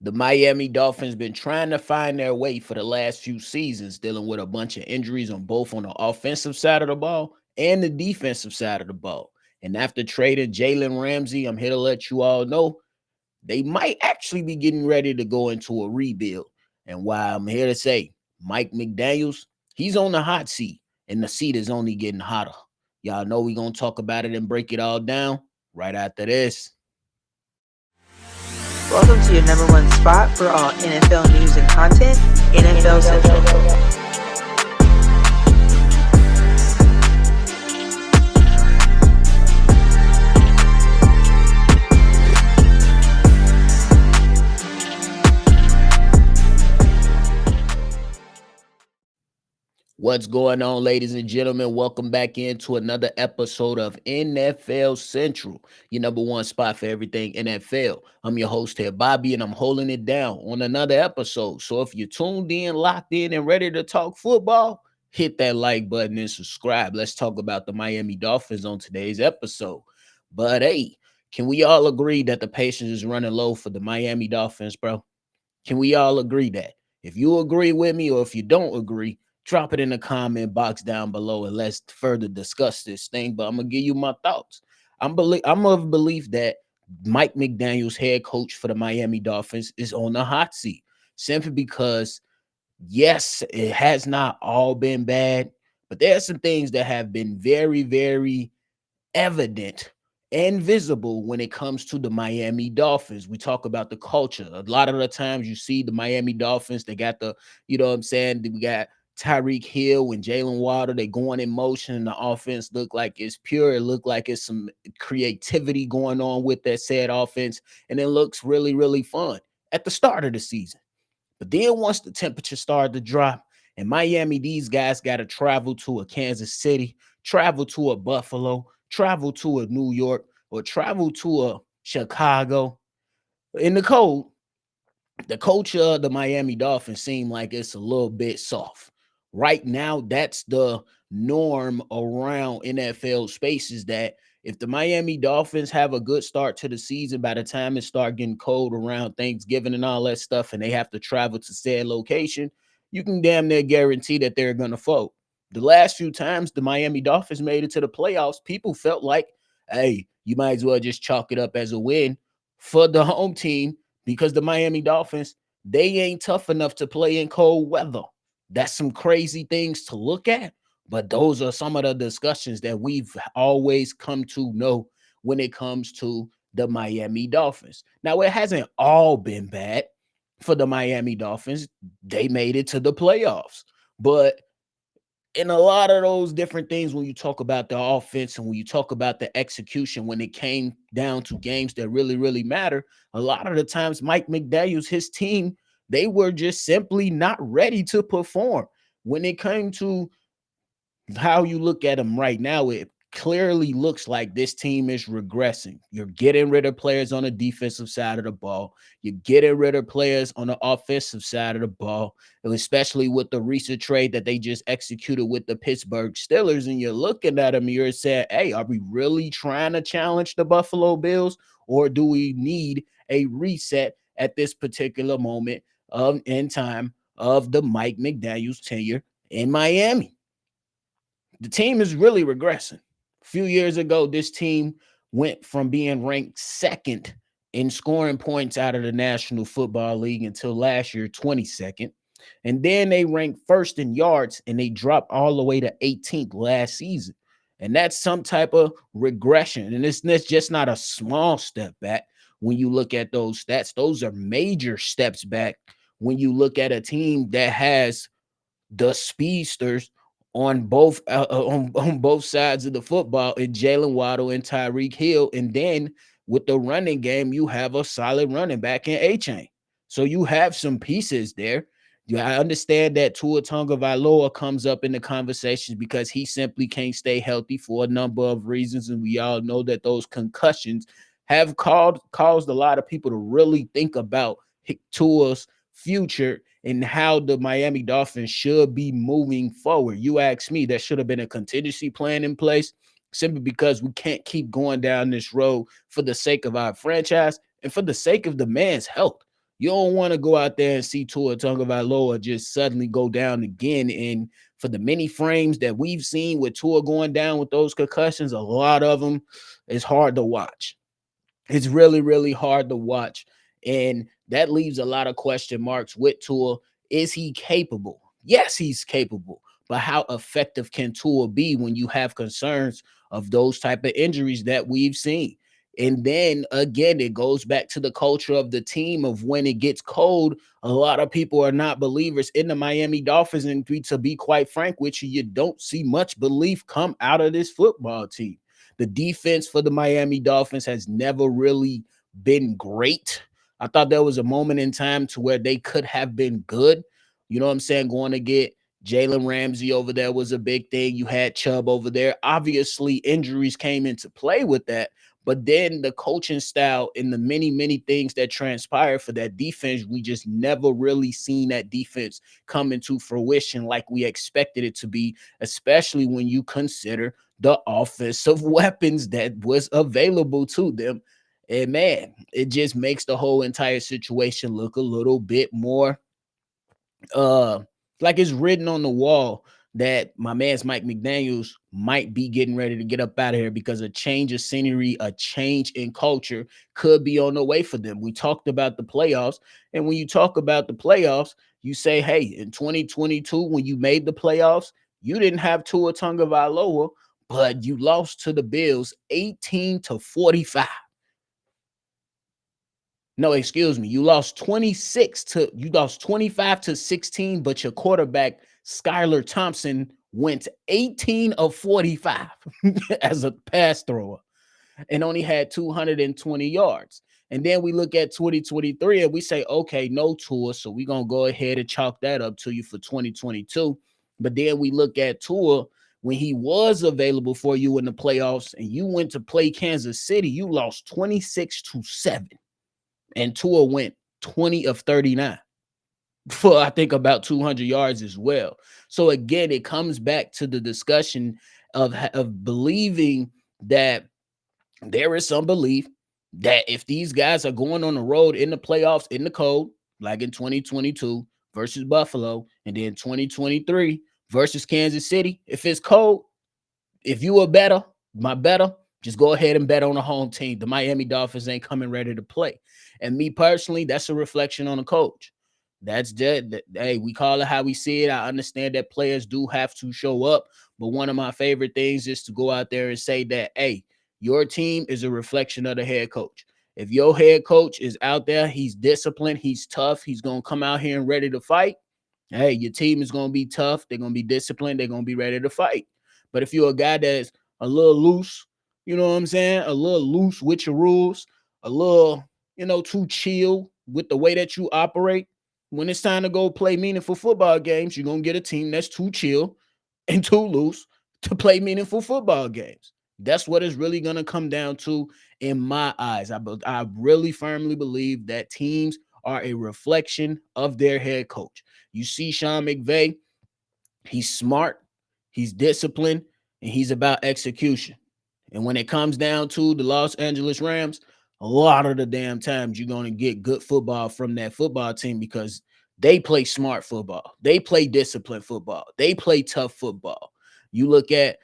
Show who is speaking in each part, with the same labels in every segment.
Speaker 1: The Miami Dolphins been trying to find their way for the last few seasons, dealing with a bunch of injuries on the offensive side of the ball and the defensive side of the ball. And after trading Jalen Ramsey, I'm here to let you all know they might actually be getting ready to go into a rebuild. And while I'm here to say Mike McDaniels, he's on the hot seat, and the seat is only getting hotter. Y'all know we're gonna talk about it and break it all down right after this.
Speaker 2: Welcome to your number one spot for all NFL news and content, NFL Central.
Speaker 1: What's going on, ladies and gentlemen? Welcome back into another episode of NFL Central, your number one spot for everything NFL. I'm your host here, Bobby, and I'm holding it down on another episode. So if you're tuned in, locked in, and ready to talk football, hit that like button and subscribe. Let's talk about the Miami Dolphins on today's episode. But hey, can we all agree that the patience is running low for the Miami Dolphins, bro? Can we all agree that? If you agree with me or if you don't agree, drop it in the comment box down below and let's further discuss this thing. But I'm gonna give you my thoughts. I'm of belief that Mike McDaniel's head coach for the Miami Dolphins is on the hot seat simply because yes, it has not all been bad, but there are some things that have been very, very evident and visible when it comes to the Miami Dolphins. We talk about the culture. A lot of the times you see the Miami Dolphins, they got you know what I'm saying? We got Tyreek Hill and Jalen Water, they going in motion, and the offense look like it's pure. It look like it's some creativity going on with that said offense, and it looks really, really fun at the start of the season. But then once the temperature started to drop in Miami, these guys got to travel to a Kansas City, travel to a Buffalo, travel to a New York, or travel to a Chicago. In the culture of the Miami Dolphins seem like it's a little bit soft. Right now, that's the norm around NFL spaces that if the Miami Dolphins have a good start to the season, by the time it start getting cold around Thanksgiving and all that stuff, and they have to travel to said location, you can damn near guarantee that they're going to fold. The last few times the Miami Dolphins made it to the playoffs, people felt like, hey, you might as well just chalk it up as a win for the home team because the Miami Dolphins, they ain't tough enough to play in cold weather. That's some crazy things to look at, but those are some of the discussions that we've always come to know when it comes to the Miami Dolphins. Now, it hasn't all been bad for the Miami Dolphins. They made it to the playoffs, but in a lot of those different things, when you talk about the offense and when you talk about the execution, when it came down to games that really, really matter, a lot of the times Mike McDaniel's, his team, they were just simply not ready to perform. When it came to how you look at them right now, it clearly looks like this team is regressing. You're getting rid of players on the defensive side of the ball. You're getting rid of players on the offensive side of the ball, and especially with the recent trade that they just executed with the Pittsburgh Steelers. And you're looking at them, and you're saying, hey, are we really trying to challenge the Buffalo Bills, or do we need a reset at this particular moment of in time of the Mike McDaniel's tenure in Miami? The team is really regressing. A few years ago, this team went from being ranked second in scoring points out of the National Football League until last year, 22nd. And then they ranked first in yards and they dropped all the way to 18th last season. And that's some type of regression. And it's just not a small step back when you look at those stats. Those are major steps back when you look at a team that has the speedsters on both sides of the football in Jalen Waddle and Tyreek Hill, and then with the running game, you have a solid running back in A Chain. So you have some pieces there. Yeah, I understand that Tua Tagovailoa comes up in the conversations because he simply can't stay healthy for a number of reasons, and we all know that those concussions have caused a lot of people to really think about Tua's future and how the Miami Dolphins should be moving forward. You ask me, that should have been a contingency plan in place simply because we can't keep going down this road for the sake of our franchise and for the sake of the man's health. You don't want to go out there and see Tua Tagovailoa just suddenly go down again. And for the many frames that we've seen with Tua going down with those concussions, a lot of them, it's hard to watch. It's really, really hard to watch. And that leaves a lot of question marks with Tua. Is he capable? Yes, he's capable. But how effective can Tua be when you have concerns of those type of injuries that we've seen? And then again, it goes back to the culture of the team of when it gets cold. A lot of people are not believers in the Miami Dolphins. And to be quite frank with you, you don't see much belief come out of this football team. The defense for the Miami Dolphins has never really been great. I thought there was a moment in time to where they could have been good. You know what I'm saying? Going to get Jalen Ramsey over there was a big thing. You had Chubb over there. Obviously, injuries came into play with that. But then the coaching style and the many, many things that transpired for that defense, we just never really seen that defense come into fruition like we expected it to be, especially when you consider the offensive weapons that was available to them. And man, it just makes the whole entire situation look a little bit more uh like it's written on the wall that my man's Mike McDaniels might be getting ready to get up out of here because a change of scenery, a change in culture could be on the way for them. We talked about the playoffs, and when you talk about the playoffs, you say, hey, in 2022, when you made the playoffs, you didn't have Tua Tagovailoa, but you lost to the Bills 18-45. No, excuse me. You lost 25-16, but your quarterback, Skylar Thompson, went 18 of 45 as a pass thrower and only had 220 yards. And then we look at 2023 and we say, okay, no Tua. So we're going to go ahead and chalk that up to you for 2022. But then we look at Tua when he was available for you in the playoffs and you went to play Kansas City, you lost 26-7 and Tua went 20 of 39 for I think about 200 yards as well. So again, it comes back to the discussion of believing that there is some belief that if these guys are going on the road in the playoffs in the cold, like in 2022 versus Buffalo, and then 2023 versus Kansas City, if it's cold, if you are better, my better, just go ahead and bet on the home team. The Miami Dolphins ain't coming ready to play. And me personally, that's a reflection on the coach. That's that. Hey, we call it how we see it. I understand that players do have to show up, but one of my favorite things is to go out there and say that, hey, your team is a reflection of the head coach. If your head coach is out there, he's disciplined, he's tough, he's gonna come out here and ready to fight. Hey, your team is gonna be tough. They're gonna be disciplined. They're gonna be ready to fight. But if you're a guy that's a little loose, you know what I'm saying? A little loose with your rules, a little, too chill with the way that you operate. When it's time to go play meaningful football games, you're gonna get a team that's too chill and too loose to play meaningful football games. That's what it's really gonna come down to in my eyes. I really firmly believe that teams are a reflection of their head coach. You see Sean McVay, he's smart, he's disciplined, and he's about execution. And when it comes down to the Los Angeles Rams, a lot of the damn times you're going to get good football from that football team because they play smart football. They play disciplined football. They play tough football. You look at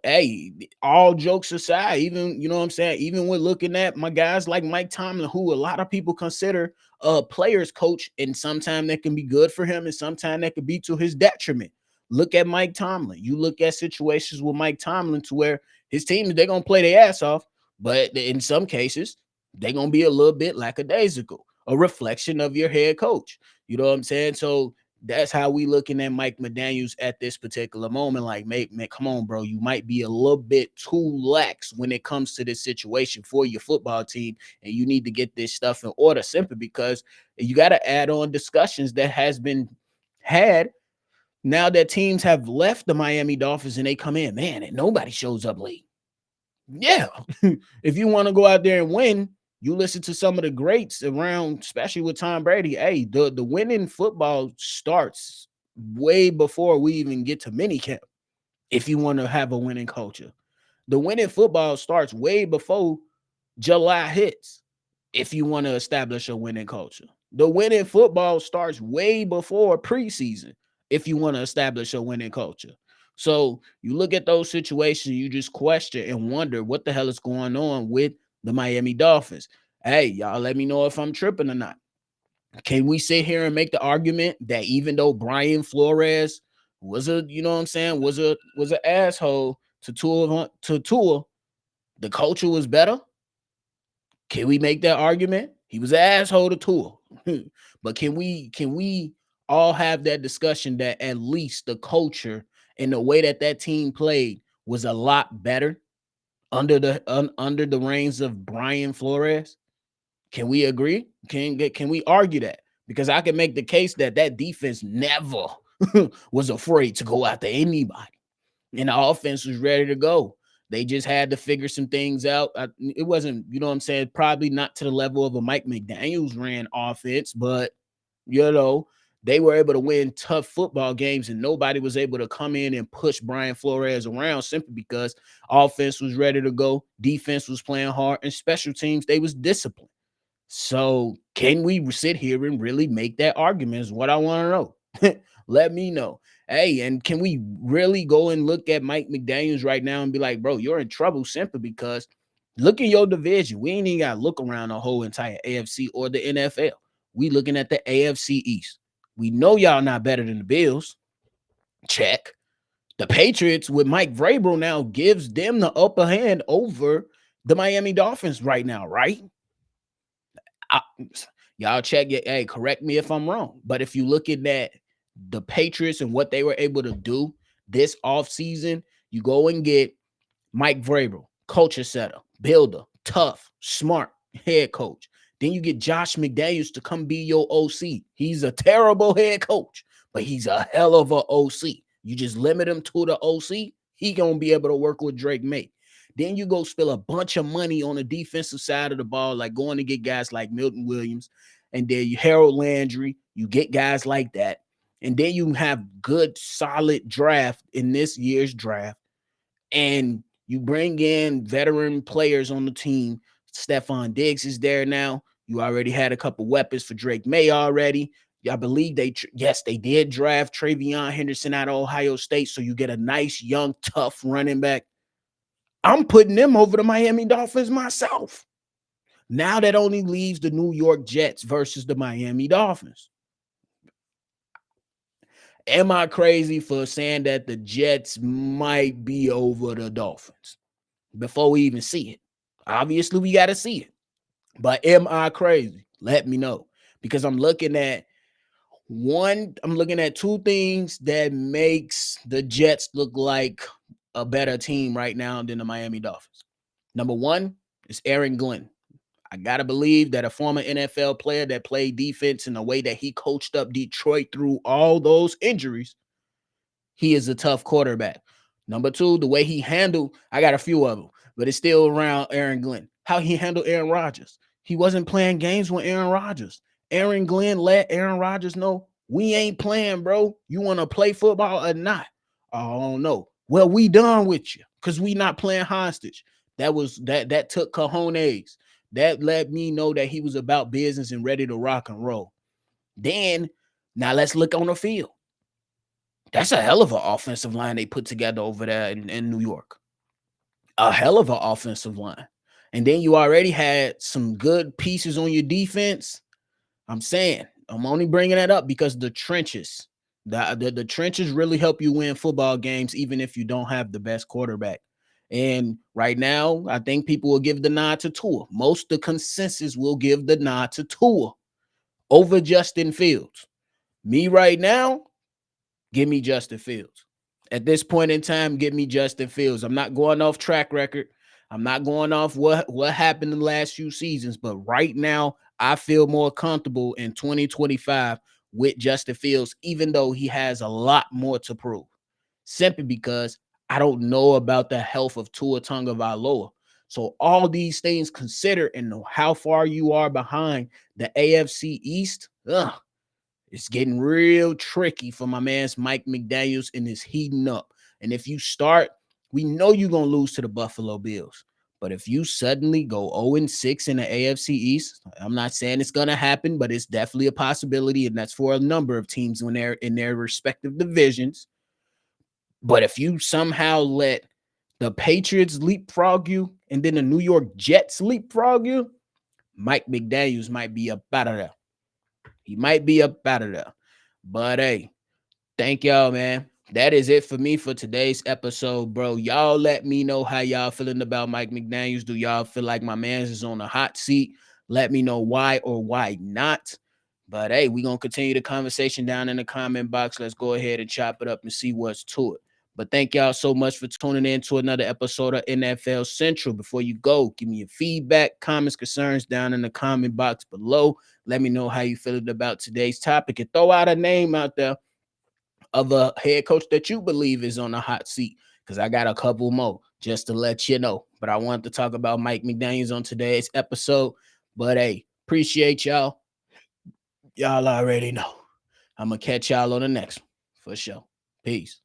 Speaker 1: hey, all jokes aside, even, you know what I'm saying, even with looking at my guys like Mike Tomlin, who a lot of people consider a player's coach, and sometimes that can be good for him and sometimes that could be to his detriment. Look at Mike Tomlin. You look at situations with Mike Tomlin to where his team, they're going to play their ass off, but in some cases, they're going to be a little bit lackadaisical, a reflection of your head coach. You know what I'm saying? So that's how we looking at Mike McDaniels at this particular moment. Like, man, come on, bro. You might be a little bit too lax when it comes to this situation for your football team, and you need to get this stuff in order simply because you got to add on discussions that has been had now that teams have left the Miami Dolphins and they come in, man, and nobody shows up late. Yeah. If you want to go out there and win, you listen to some of the greats around, especially with Tom Brady. Hey, the winning football starts way before we even get to minicamp. If you want to have a winning culture, the winning football starts way before July hits. if you want to establish a winning culture. The winning football starts way before preseason if you want to establish a winning culture. So you look at those situations, you just question and wonder what the hell is going on with the Miami Dolphins. Hey, y'all, let me know if I'm tripping or not. Can we sit here and make the argument that even though Brian Flores was a, you know what I'm saying, was an asshole to Tua, the culture was better? Can we make that argument? He was an asshole to Tua. But can we all have that discussion that at least the culture and the way that that team played was a lot better under the reigns of Brian Flores? Can we agree? Can we argue that? Because I can make the case that that defense never was afraid to go after anybody, and the offense was ready to go. They just had to figure some things out. It wasn't, you know what I'm saying, probably not to the level of a Mike McDaniel's ran offense, but you know, they were able to win tough football games, and nobody was able to come in and push Brian Flores around simply because offense was ready to go, defense was playing hard, and special teams, they was disciplined. So, can we sit here and really make that argument? Is what I want to know. Let me know. Hey, and can we really go and look at Mike McDaniels right now and be like, bro, you're in trouble simply because look in your division. We ain't even got to look around the whole entire AFC or the NFL. We looking at the AFC East. We know y'all not better than the Bills. Check. The Patriots with Mike Vrabel now gives them the upper hand over the Miami Dolphins right now, right? I, y'all check it. Hey, correct me if I'm wrong. But if you look at that, the Patriots and what they were able to do this offseason, you go and get Mike Vrabel, culture setter, builder, tough, smart head coach. Then you get Josh McDaniels to come be your OC. He's a terrible head coach, but he's a hell of a OC. You just limit him to the OC, he gonna be able to work with Drake May. Then you go spill a bunch of money on the defensive side of the ball, like going to get guys like Milton Williams, and then you Harold Landry. You get guys like that, and then you have good, solid draft in this year's draft, and you bring in veteran players on the team. Stephon Diggs is there now. You already had a couple weapons for Drake May already. I believe yes, they did draft Travion Henderson out of Ohio State. So you get a nice, young, tough running back. I'm putting them over the Miami Dolphins myself. Now that only leaves the New York Jets versus the Miami Dolphins. Am I crazy for saying that the Jets might be over the Dolphins before we even see it? Obviously, we got to see it. But am I crazy? Let me know. Because I'm looking at two things that makes the Jets look like a better team right now than the Miami Dolphins. Number one is Aaron Glenn. I gotta believe that a former NFL player that played defense in the way that he coached up Detroit through all those injuries, he is a tough quarterback. Number two, the way he handled, I got a few of them, but it's still around Aaron Glenn. How he handled Aaron Rodgers. He wasn't playing games with Aaron Rodgers. Aaron Glenn let Aaron Rodgers know, we ain't playing, bro. You want to play football or not? Oh no. Well, we done with you because we not playing hostage. That took cojones. That let me know that he was about business and ready to rock and roll. Then now let's look on the field. That's a hell of an offensive line they put together over there in New York. A hell of an offensive line. And then you already had some good pieces on your defense. I'm saying, I'm only bringing that up because the trenches, the trenches really help you win football games, even if you don't have the best quarterback. And right now, I think people will give the nod to Tua. Most the consensus will give the nod to Tua over Justin Fields. Me right now, give me Justin Fields. At this point in time, give me Justin Fields. I'm not going off track record. I'm not going off what happened in the last few seasons, but right now, I feel more comfortable in 2025 with Justin Fields, even though he has a lot more to prove. Simply because I don't know about the health of Tua Tagovailoa. So all these things considered and how far you are behind the AFC East, it's getting real tricky for my man's Mike McDaniels and it's heating up. And if you start, we know you're going to lose to the Buffalo Bills. But if you suddenly go 0-6 in the AFC East, I'm not saying it's gonna happen, but it's definitely a possibility, and that's for a number of teams when they're in their respective divisions. But if you somehow let the Patriots leapfrog you and then the New York Jets leapfrog you, Mike McDaniels might be up out of there. He might be up out of there. But hey, thank y'all, man. That is it for me for today's episode, bro. Y'all let me know how y'all feeling about Mike McDaniels. Do y'all feel like my man's is on the hot seat? Let me know why or why not. But hey, we're gonna continue the conversation down in the comment box. Let's go ahead and chop it up and see what's to it. But thank y'all so much for tuning in to another episode of NFL Central. Before you go, give me your feedback, comments, concerns down in the comment box below. Let me know how you feeling about today's topic and throw out a name out there of a head coach that you believe is on the hot seat, because I got a couple more just to let you know. But I wanted to talk about Mike McDaniels on today's episode. But hey, appreciate y'all. Y'all already know. I'm going to catch y'all on the next one for sure. Peace.